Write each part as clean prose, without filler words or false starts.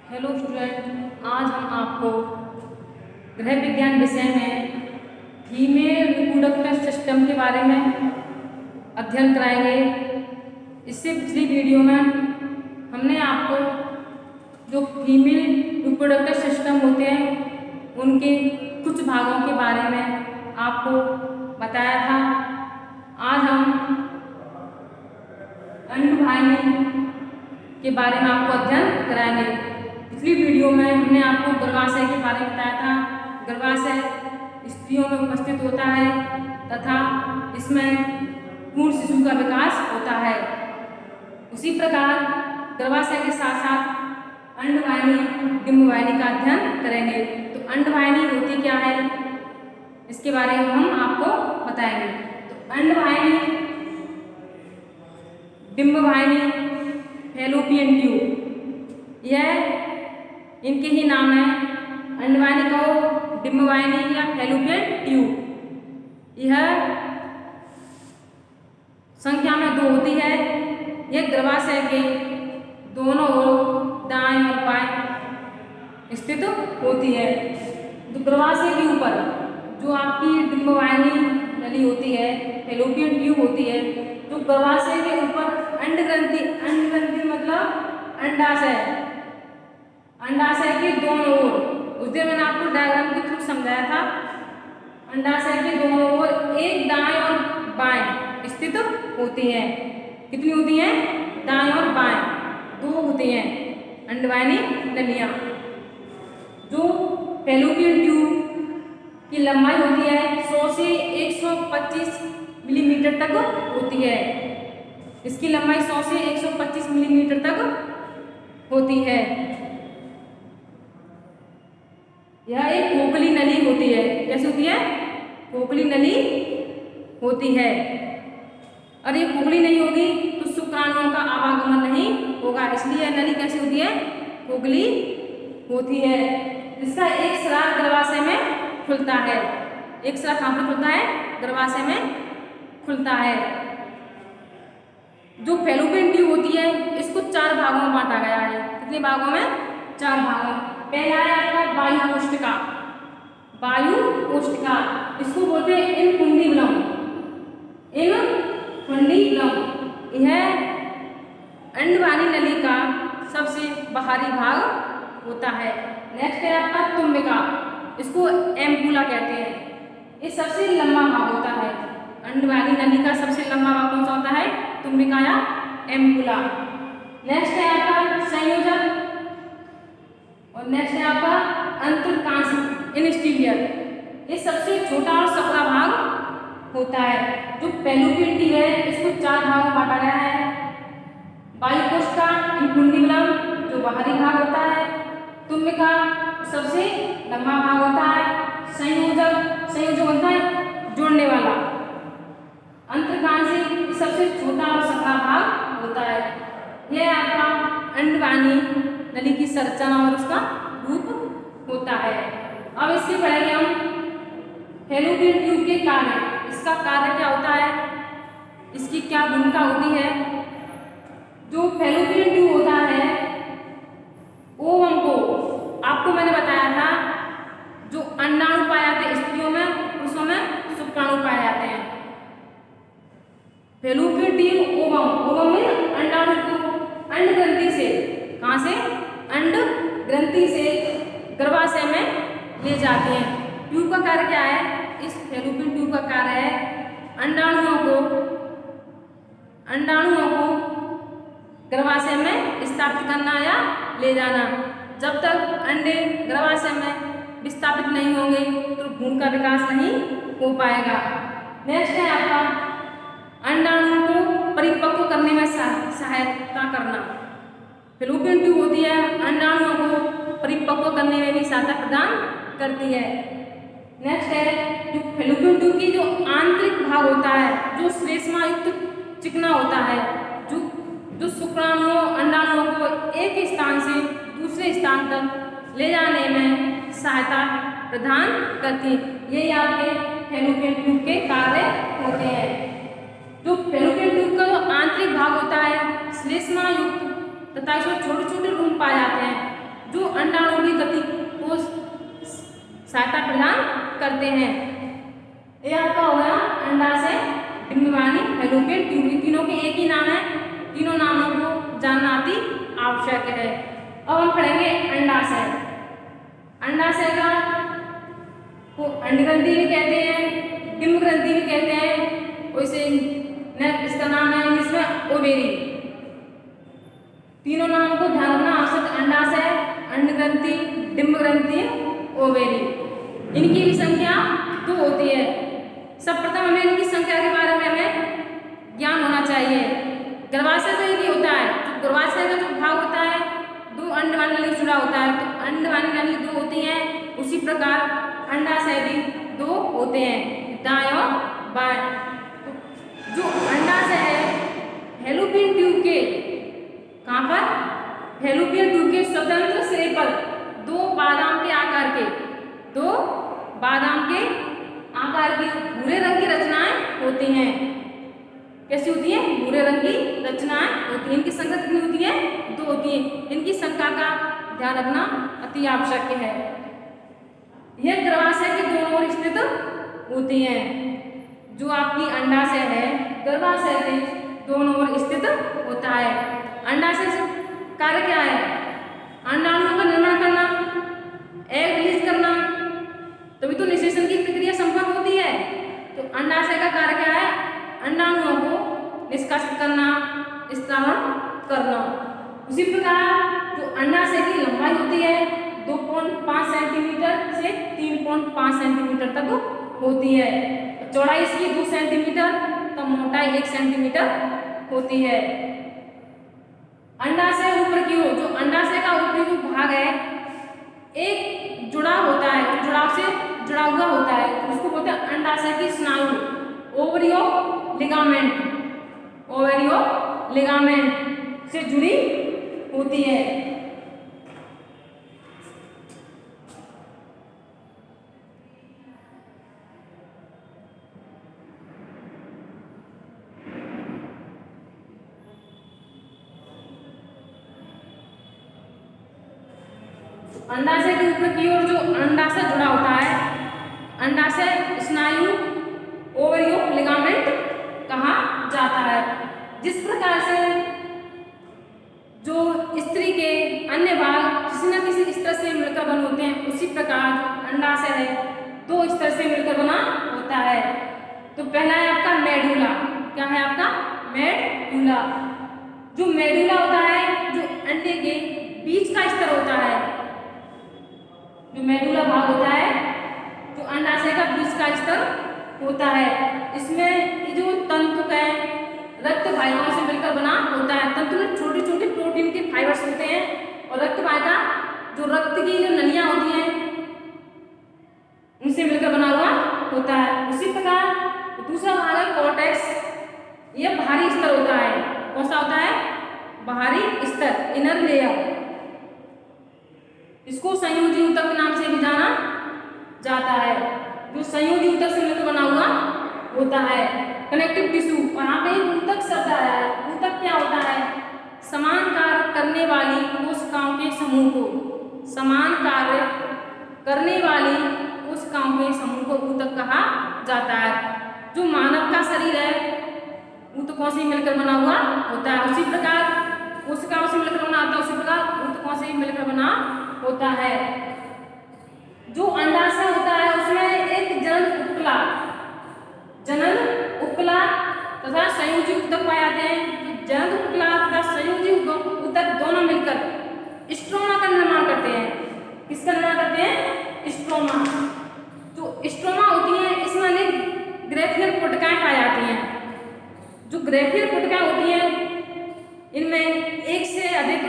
Hello student, आज हम आपको गृह विज्ञान विषय में फीमेल रिप्रोडक्टिव सिस्टम के बारे में अध्ययन कराएंगे। इससे पिछली वीडियो में हमने आपको जो फीमेल रिप्रोडक्टिव सिस्टम होते हैं उनके कुछ भागों के बारे में आपको बताया था। आज हम अंडवाहिनी के बारे में आपको अध्ययन कराएंगे। पिछली वीडियो में हमने आपको गर्भाशय के बारे में बताया था। गर्भाशय स्त्रियों में उपस्थित होता है तथा इसमें पूर्ण शिशु का विकास होता है। उसी प्रकार गर्भाशय के साथ साथ अंडवाहिनी डिंबवाहिनी का अध्ययन करेंगे। तो अंडवाहिनी होती क्या है इसके बारे में हम आपको बताएंगे। तो अंडवाहिनी, डिंबवाहिनी, फैलोपियन ट्यूब, यह इनके ही नाम है। अंडवाहिनी को डिंबवाहिनी या फैलोपियन ट्यूब। यह संख्या में 2 होती है। यह गर्भाशय के दोनों ओर दाएं और बाएं स्थित होती है। तो गर्भाशय के ऊपर जो आपकी डिंबवाहिनी नली होती है, फैलोपियन ट्यूब होती है, तो गर्भाशय के ऊपर अंडग्रंथि मतलब अंडाशय, अंडाशय के दोनों ओर, उस दिन मैंने आपको डायग्राम के थ्रू समझाया था। अंडाशय के दोनों ओर एक दाएं और बाएं स्थित होती है। कितनी होती हैं? दाएं और बाएं 2 होती हैं अंडवाहिनी नलियां। जो फैलोपियन ट्यूब की लंबाई होती है 100 से 125 मिलीमीटर तक होती है। इसकी लंबाई 100 से 125 मिलीमीटर तक होती है। यह एक खोखली नली होती है। कैसी होती है? खोखली नली होती है। और ये खोखली नहीं होगी तो शुक्राणुओं का आवागमन नहीं होगा, इसलिए यह नली कैसी होती है? खोखली होती है। इसका एक स्राव गर्भाशय में खुलता है। एक स्राव कहाँ पर खुलता है? गर्भाशय में खुलता है। जो फैलोपियन ट्यूब होती है इसको 4 भागों में बांटा गया है। कितने भागों में? 4 भागों। पहला है आपका वायु कोशिका। वायु कोशिका इसको बोलते हैं इनफुंडिबुलम। इनफुंडिबुलम यह अंडवाहिनी नली का सबसे बाहरी भाग होता है। नेक्स्ट है आपका तुम्बिका, इसको एम्पुला कहते हैं। ये सबसे लंबा भाग होता है। अंडवाहिनी नली का सबसे लंबा भाग कौन सा होता है? तुम्बिका या एम्पुला। नेक्स्ट है आपका संयोजक और नेक्स्ट है आपका अंतरकांशी इंस्टीरियर। ये सबसे छोटा और सकरा भाग होता है। जो फैलोपियन ट्यूब है इसको 4 भागों में बांटा गया है। वायु कोशिका, इनफुंडिबुलम जो बाहरी भाग होता है, तुम्बिका सबसे लंबा भाग होता है, संयोजक होता है जोड़ने वाला, अंतरकांशी सबसे छोटा और सकरा भाग होता है। यह आपका अंडवाहिनी नली की संरचना और उसका रूप होता है। अब इसके पढ़ेंगे हम फैलोपियन ट्यूब के कार्य। इसका कार्य क्या होता है, इसकी क्या भूमिका होती है। जो फैलोपियन ट्यूब होता है ओवम को आपको मैंने बताया था, जो अंडाणु पाए जाते हैं स्त्रियों में, पुरुषों में शुक्राणु पाए जाते हैं। फैलोपियन ट्यूब ओवम में अंडाणु को अंड ग्रंथि से, कहाँ से? अंड ग्रंथि से गर्भाशय में ले जाती हैं। ट्यूब का कार्य क्या है? इस फैलोपियन ट्यूब का कार्य है अंडाणुओं को गर्भाशय में स्थापित करना या ले जाना। जब तक अंडे गर्भाशय में विस्थापित नहीं होंगे तो भ्रूण का विकास नहीं हो पाएगा। नेक्स्ट है आपका अंडाणु को परिपक्व करने में सहायता करना। फैलोपियन ट्यूब होती है अंडाणुओं को परिपक्व करने में भी सहायता प्रदान करती है। नेक्स्ट है जो फैलोपियन ट्यूब की जो आंतरिक भाग होता है, जो श्लेष्मा युक्त चिकना होता है, जो शुक्राणुओं अंडाणुओं को एक स्थान से दूसरे स्थान तक ले जाने में सहायता प्रदान करती है। यही आपके फैलोपियन ट्यूब के कार्य होते हैं। जो फैलोपियन ट्यूब का जो आंतरिक भाग होता है श्लेष्मा युक्त तथा इसमें छोटे छोटे रूम पाए जाते हैं। जो अंडाणु की गति को सहायता प्रदान करते हैं। ये आपका हो गया अंडाशय, डिंबवानी, फैलोपियन ट्यूब। तीनों के एक ही नाम है, तीनों नामों को जानना अति आवश्यक है। अब हम पढ़ेंगे अंडाशय। अंडाशय का को अंडग्रंथि भी कहते हैं, डिंब ग्रंथि भी कहते हैं, वैसे इसका नाम है इंग्लिश में ओवेरी। तीनों नामों को ध्यान रखना आवश्यक। अंडाशय, अंडग्रंथि, डिंब ग्रंथि, ओवेरी। इनकी भी संख्या 2 होती है। सर्वप्रथम हमें इनकी संख्या के बारे में हमें ज्ञान होना चाहिए। गर्भाशय तो एक ही होता है। तो गर्भाशय का जो भाग होता है 2 अंडवानी नली जुड़ा होता है, तो अंडवानी नली 2 होती है। उसी प्रकार अंडाशय भी 2 होते हैं, दाएं और बाएं। तो जो अंडाशय है फैलोपियन ट्यूब के कहाँ पर, फैलोपियन ट्यूब के स्वतंत्र सिरे पर 2 बादाम के आकार के, 2 बादाम के आकार की भूरे रंग की रचनाएं होती हैं। कैसी होती है? भूरे रंग की रचनाएं होती हैं। इनकी संख्या कितनी होती है? 2 होती है। इनकी संख्या का ध्यान रखना अति आवश्यक है। यह गर्भाशय के दोनों ओर स्थित होती हैं। जो आपकी अंडाशय है गर्भाशय के दोनों ओर स्थित होता है। अंडाशय से कार्य क्या है? अंडाणुओं का निर्माण करना, एग रिलीज करना, तभी तो निषेचन की प्रक्रिया संपन्न होती है। तो अंडाशय का कार्य क्या है? अंडाणुओं को निष्कासित करना, स्त्रावण करना। उसी प्रकार जो अंडाशय की लंबाई होती है 2.5 सेंटीमीटर से 3.5 सेंटीमीटर तक होती है। चौड़ाई इसकी 2 सेंटीमीटर, तो मोटाई 1 सेंटीमीटर होती है। अंडाशय ऊपर की ओर, जो अंडाशय का ऊपरी जो भाग है एक जुड़ाव होता है, जुड़ाव से जुड़ा हुआ होता है, उसको बोलते हैं अंडाशय की स्नायु, ओवरियो लिगामेंट, ओवरियो लिगामेंट से जुड़ी होती है। अंडाशय के ऊपर की ओर जो अंडाशय जुड़ा होता है, अंडाशय स्नायु, ओवरियो लिगामेंट कहा जाता है। जिस प्रकार से जो स्त्री के अन्य भाग किसी न किसी स्तर से मिलकर बने होते हैं, उसी प्रकार अंडाशय है 2 स्तर से मिलकर बना होता है। तो पहला है आपका मेडुला। क्या है आपका? मेडुला। जो मेडुला होता है जो अंडे के बीच का स्तर होता है, जो मेडुला भाग होता है जो अंडाशय का बीच का स्तर होता है। इसमें जो तंतु है रक्त वाहिकाओं से मिलकर बना होता है। तंतु में छोटे छोटे प्रोटीन के फाइबर्स होते हैं, और रक्त वाहिका जो रक्त की जो नलियां होती हैं उनसे मिलकर बना हुआ होता है। उसी प्रकार दूसरा भाग है कॉर्टेक्स। यह बाहरी स्तर होता है। कौन सा होता है? बाहरी स्तर, इनर लेयर। इसको संयोजी ऊतक के नाम से भी जाना जाता है। जो संयोजी ऊतक से मिलकर बना हुआ होता है। कनेक्टिव टिश्यू, वहां पे ऊतक शब्द आया है। ऊतक क्या होता है? समान कार्य करने वाली कोशिकाओं के समूह को, समान कार्य करने वाली कोशिकाओं के समूह को ऊतक कहा जाता है। जो मानव का शरीर है ऊतकों से मिलकर बना हुआ होता है। उसी प्रकार कोशिकाओं से मिलकर बना होता है, उसी प्रकार ऊतकों से मिलकर बना होता है। जो अंडाशय होता है उसमें एक जनन उपकला तथा संयोजी ऊतक पाए जाते हैं। जनन उपकला तथा संयोजी ऊतक दोनों मिलकर स्ट्रोमा का निर्माण करते हैं। किसका निर्माण करते हैं? स्ट्रोमा। जो स्ट्रोमा होती है इसमें अनेक ग्रेफियल पुटकाएं पाई जाती हैं। जो ग्रेफियल पुटकाएं होती हैं इनमें एक से अधिक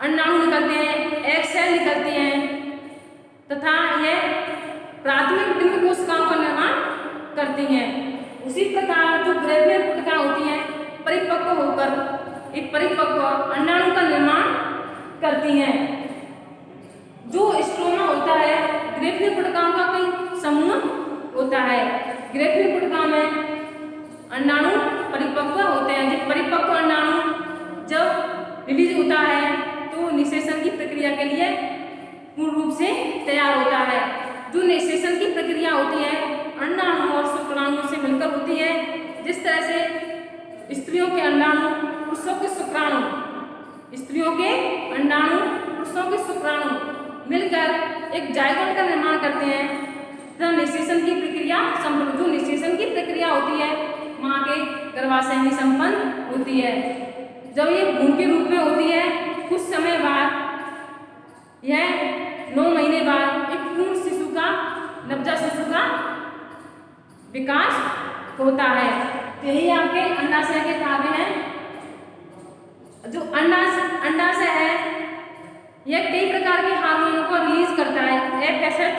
अंडाणु निकलते हैं, एग सेल निकलते हैं, तथा यह प्राथमिक डिंब कोशिकाओं का निर्माण करती हैं। उसी प्रकार जो ग्रेफियल पुटकाएं होती हैं परिपक्व होकर एक परिपक्व अंडाणु का निर्माण करती हैं। जो स्ट्रोमा होता है ग्रेफियल पुटकाओं का कोई समूह होता है। ग्रेफियल पुटकाओं में अंडाणु परिपक्व होते हैं। जब परिपक्व अंडाणु जब रिलीज होता है तो निषेचन की प्रक्रिया के लिए पूर्ण रूप से तैयार होता है। जो निषेचन की प्रक्रिया होती है अंडाणु और शुक्राणु से मिलकर होती है। जिस तरह से स्त्रियों के अंडाणु पुरुषों के शुक्राणु, स्त्रियों के अंडाणु पुरुषों के शुक्राणु मिलकर एक जायगोट का निर्माण करते हैं तथा निषेचन की प्रक्रिया संपन्न, जो निषेचन की प्रक्रिया होती है माँ के गर्भाशय में संपन्न होती है। जब ये भ्रूण के रूप में होती है कुछ समय बाद, यह 9 महीने बाद एक पूर्ण शिशु का, नवजात शिशु का विकास होता है। यही आपके अंडाशय के कार्य हैं। जो अंडाशय है यह कई प्रकार के हार्मोनों को रिलीज करता है। FSH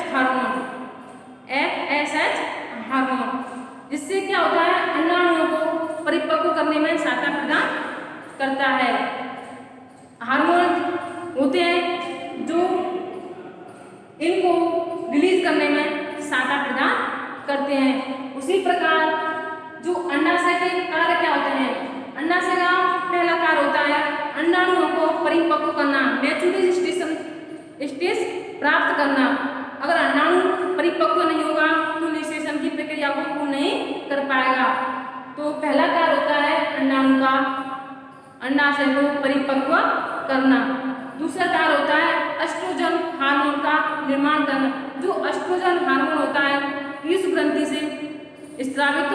हार्मोन, जिससे क्या होता है अंडाणुओं को परिपक्व करने में सहायता प्रदान करता है। हार्मोन होते हैं जो इनको रिलीज करने में सहायता प्रदान करते हैं। उसी प्रकार जो अंडाशय के कार्य क्या होते हैं, अंडाशय का पहला कार्य होता है अंडाणुओं को परिपक्व करना, मैच्योरिटी स्टेज प्राप्त करना। अगर अंडाणु परिपक्व नहीं होगा तो निषेचन की प्रक्रिया को पूर्ण नहीं कर पाएगा। तो पहला कार्य होता है अंडाणु का अंडाशय को परिपक्व करना। दूसरा कार्य होता है एस्ट्रोजन हार्मोन का निर्माण करना। जो एस्ट्रोजन हार्मोन होता है पीयूष ग्रंथि से स्रावित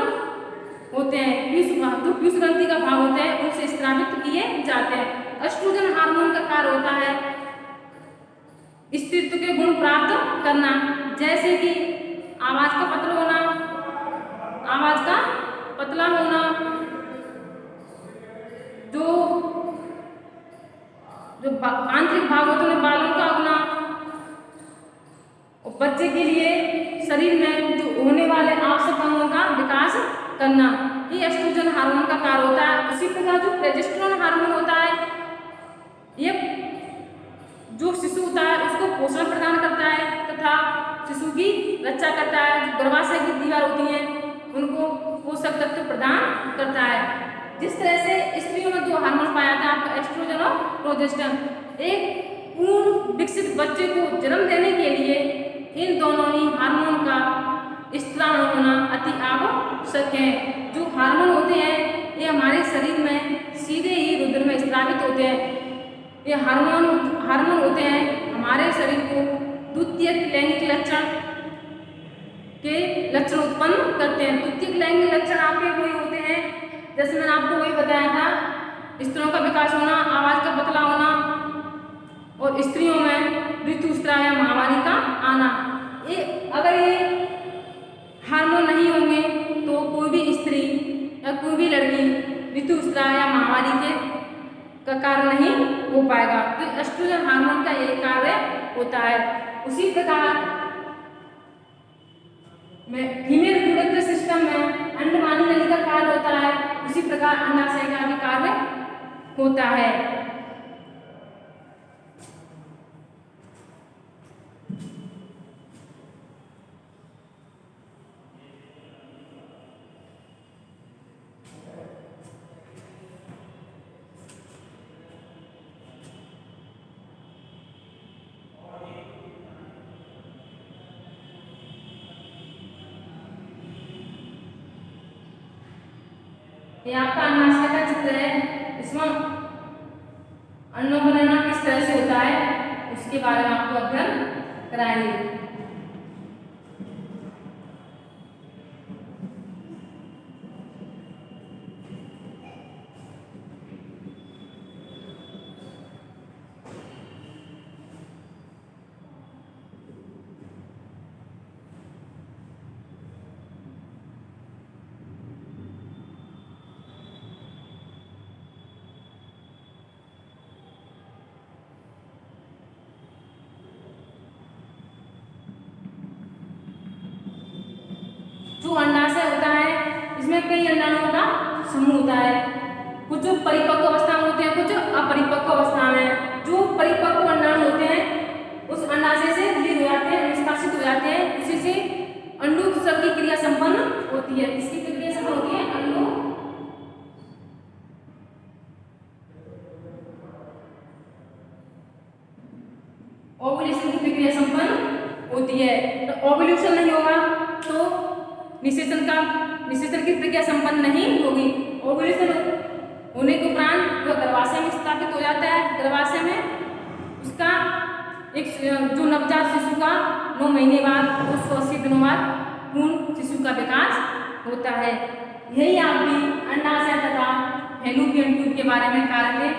होते हैं, जो पीयूष ग्रंथि का भाग होते हैं उनसे स्रावित किए जाते हैं। एस्ट्रोजन हार्मोन का कार्य होता है स्त्रीत्व के गुण प्राप्त करना, जैसे कि आवाज का पतला होना, जो आंतरिक भाग होते हैं बालों का होना, और बच्चे के लिए शरीर में जो होने वाले आवश्यक अंगों का विकास करना, ये एस्ट्रोजन हार्मोन का कार्य होता है। उसी प्रकार जो प्रोजेस्टेरोन हार्मोन होता है ये जो शिशु होता है उसको पोषण प्रदान करता है तथा शिशु की रक्षा करता है। जो गर्भाशय की दीवार होती है उनको पोषक तत्व प्रदान करता है। जिस तरह से स्त्रियों में जो हार्मोन पाया जाता है आपका एस्ट्रोजन और प्रोजेस्टेरोन, एक पूर्ण विकसित बच्चे को जन्म देने के लिए इन दोनों ही हार्मोन का स्त्राव होना अति आवश्यक है। जो हार्मोन होते हैं ये हमारे शरीर में सीधे ही रुधिर में स्रावित होते हैं। ये हार्मोन होते हैं हमारे शरीर को द्वितीयक लैंगिक लक्षण के लक्षण उत्पन्न करते हैं। द्वितीयक लैंगिक लक्षण आपके वही होते हैं जैसे मैंने आपको वही बताया था, स्त्रियों का विकास होना, आवाज का पतला होना और स्त्रियों में ऋतुस्राव या महावारी का आना। अगर ये हार्मोन नहीं होंगे तो कोई भी स्त्री या कोई भी लड़की ऋतुस्राव या महावारी का कार्य नहीं हो पाएगा। तो एस्ट्रोजन हार्मोन का यही कार्य होता है। उसी प्रकार में फीमेल रिप्रोडक्टिव सिस्टम में अंडवानी नली का कार्य होता है, उसी प्रकार अंडाशय का भी कार्य होता है। ये आपका अंडाशय का चित्र है। इसमें अंडों का निर्माण किस तरह से होता है उसके बारे में आपको अध्ययन कराएंगे। जो अंडाशय होता है इसमें कई अंडाणुओं का समूह होता है। कुछ जो परिपक्व अवस्था में होते हैं, कुछ अपरिपक्व अवस्था में। जो परिपक्व अंडाणु होते हैं उस अंडाशय से रिलीज हो जाते हैं, निष्कासित हो जाते हैं, उसी से अंडोत्सर्ग की क्रिया संपन्न होती है। इसकी क्रिया संपन्न होती है अंडो ओव्यूलेशन की प्रक्रिया संपन्न होती है। तो ओव्यूलेशन नहीं होगा तो निषेचन की प्रक्रिया संपन्न नहीं होगी। ओव्यूलेशन होने के उपरांत वह गर्भाशय में स्थापित हो जाता है। गर्भाशय में उसका एक जो नवजात शिशु का 9 महीने बाद 280 दिनों बाद पूर्ण शिशु का विकास होता है। यही आप भी अंडाशय तथा फैलोपियन ट्यूब के बारे में कार्य में